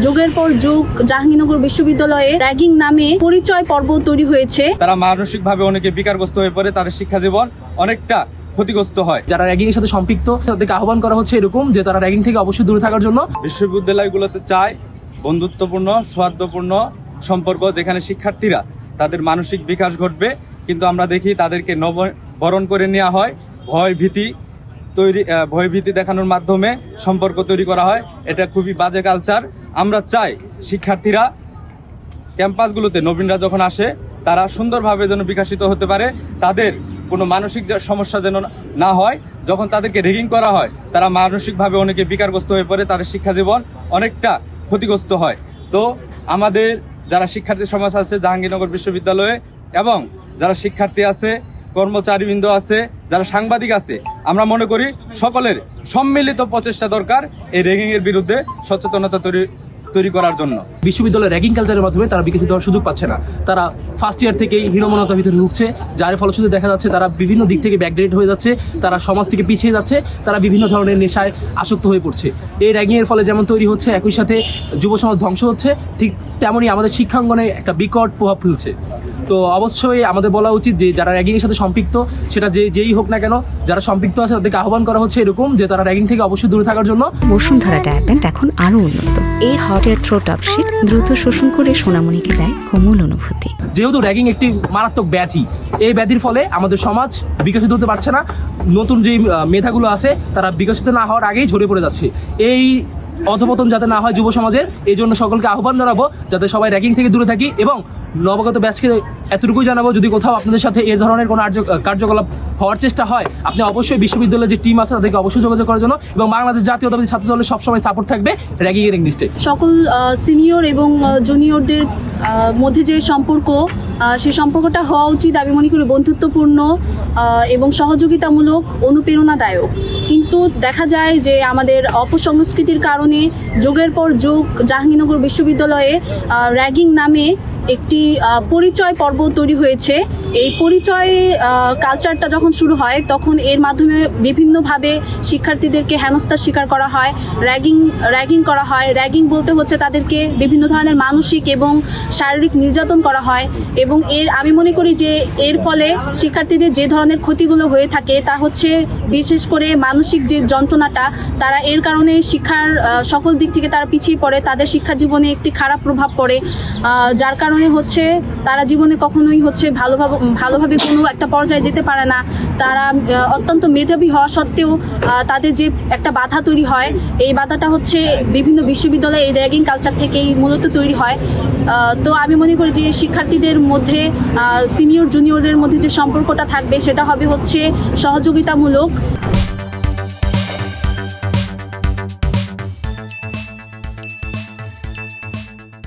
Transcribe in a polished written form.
যুগের পর যুগ জাহাঙ্গীরনগর বিশ্ববিদ্যালয়ে র্যাগিং নামে পরিচয় পর্ব তৈরি হয়েছে। তারা মানসিকভাবে অনেকে বিকারগ্রস্ত হয়ে পড়ে, তাদের শিক্ষা জীবন অনেকটা ক্ষতিগ্রস্ত হয়। যারা র্যাগিং এর সাথে সম্পৃক্ত তাদেরকে আহ্বান করা হচ্ছে এরকম যে তারা র্যাগিং থেকে অবশ্যই দূরে থাকার জন্য। বিশ্ববিদ্যালয়গুলোতে চায় বন্ধুত্বপূর্ণ সৌহার্দ্যপূর্ণ সম্পর্ক, যেখানে শিক্ষার্থীরা তাদের মানসিক বিকাশ ঘটবে, কিন্তু আমরা দেখি তাদেরকে বরণ করে নেওয়া হয়, ভয়ভীতি দেখানোর মাধ্যমে সম্পর্ক তৈরি করা হয়। এটা খুবই বাজে কালচার। আমরা চাই শিক্ষার্থীরা ক্যাম্পাসগুলোতে নবীনরা যখন আসে তারা সুন্দরভাবে যেন বিকশিত হতে পারে, তাদের কোনো মানসিক সমস্যা যেন না হয়। যখন তাদেরকে র্যাগিং করা হয় তারা মানসিকভাবে অনেকে বিকারগ্রস্ত হয়ে পড়ে, তাদের শিক্ষা জীবন অনেকটা ক্ষতিগ্রস্ত হয়। তো আমাদের যারা শিক্ষার্থী সমাজ আছে জাহাঙ্গীরনগর বিশ্ববিদ্যালয়ে এবং যারা শিক্ষার্থী আছে, কর্মচারীবৃন্দ আছে, যারা সাংবাদিক আছে, আমরা মনে করি সকলের সম্মিলিত প্রচেষ্টা দরকার এই র্যাগিং এর বিরুদ্ধে সচেতনতা তৈরি করার জন্য। বিশ্ববিদ্যালয়ের র্যাগিং কালচারের মাধ্যমে তারা বিকশিত হওয়ার সুযোগ পাচ্ছে না। তারা ফার্স্ট ইয়ার থেকেই হীনমন্যতার ভিতরে ঢুকছে, যার ফলশ্রুতিতে দেখা যাচ্ছে তারা বিভিন্ন দিক থেকে ব্যাকডেট হয়ে যাচ্ছে, তারা সমাজ থেকে পিছিয়ে যাচ্ছে, তারা বিভিন্ন ধরনের নেশায় আসক্ত হয়ে পড়ছে। এই র্যাগিং এর ফলে যেমন তৈরি হচ্ছে, একই সাথে যুব সমাজ ধ্বংস হচ্ছে, ঠিক তেমনই আমাদের শিক্ষাঙ্গনে একটা বিকট প্রভাব ফেলছে। তো অবশ্যই আমাদের বলা উচিত যে যারা র্যাগিং এর সাথে সম্পৃক্ত, সেটা যেই হোক না কেন, যারা সম্পৃক্ত আছে তাদেরকে আহ্বান করা হচ্ছে এরকম যে তারা র্যাগিং থেকে অবশ্যই দূরে থাকার জন্য। বসুন্ধরা ডায়াপেন্ট এখন আরো উন্নত। এই হট এয়ার থ্রো টপশিট দ্রুত শোষণ করে সোনামণিকে দেয় কোমল অনুভূতি। যেহেতু র্যাগিং একটি মারাত্মক ব্যাধি, এই ব্যাধির ফলে আমাদের সমাজ বিকশিত হতে পারছে না। নতুন যে মেধাগুলো আছে তারা বিকশিত না হওয়ার আগেই ঝরে পড়ে যাচ্ছে। এই অধপতন যাতে না হয় যুব সমাজের, এই জন্য সকলকে আহ্বান জানাবো যাতে সবাই র্যাগিং থেকে দূরে থাকি। এবং নবাগত ব্যাচকে এতটুকুই জানাবো, যদি কোথাও আপনাদের সাথে এই ধরনের কোনো কার্যকলাপ হওয়ার চেষ্টা হয়, আপনি অবশ্যই বিশ্ববিদ্যালয়ের যে টিম আছে তাদেরকে অবশ্যই যোগাযোগ করার জন্য। এবং বাংলাদেশ জাতীয়তাবাদী ছাত্র দলের সবসময় সাপোর্ট থাকবে র্যাগিং এর এগেইনস্টে। সকল সিনিয়র এবং জুনিয়রদের মধ্যে যে সম্পর্ক, সেই সম্পর্কটা হওয়া উচিত আমি মনে করি বন্ধুত্বপূর্ণ এবং সহযোগিতামূলক, অনুপ্রেরণাদায়ক। কিন্তু দেখা যায় যে আমাদের অপসংস্কৃতির কারণে যুগের পর যুগ জাহাঙ্গীরনগর বিশ্ববিদ্যালয়ে র্যাগিং নামে একটি পরিচয় পর্ব তৈরি হয়েছে। এই পরিচয় কালচারটা যখন শুরু হয় তখন এর মাধ্যমে বিভিন্নভাবে শিক্ষার্থীদেরকে হেনস্থার শিকার করা হয়, র্যাগিং করা হয়। র্যাগিং বলতে হচ্ছে তাদেরকে বিভিন্ন ধরনের মানসিক এবং শারীরিক নির্যাতন করা হয়। এবং আমি মনে করি যে এর ফলে শিক্ষার্থীদের যে ধরনের ক্ষতিগুলো হয়ে থাকে তা হচ্ছে বিশেষ করে মানসিক যে যন্ত্রণাটা, তারা এর কারণে শিক্ষার সকল দিক থেকে তারা পিছিয়ে পড়ে, তাদের শিক্ষা জীবনে একটি খারাপ প্রভাব পড়ে, যার কারণে হচ্ছে তারা জীবনে কখনোই হচ্ছে ভালোভাবে কোনো একটা পর্যায়ে যেতে পারে না। তারা অত্যন্ত মেধাবী হওয়া সত্ত্বেও তাদের যে একটা বাধা তৈরি হয়, এই বাধাটা হচ্ছে বিভিন্ন বিশ্ববিদ্যালয়ে এই র্যাগিং কালচার থেকেই মূলত তৈরি হয়। তো আমি মনে করি যে শিক্ষার্থীদের মধ্যে সিনিয়র জুনিয়রদের মধ্যে যে সম্পর্কটা থাকবে সেটা হবে হচ্ছে সহযোগিতামূলক।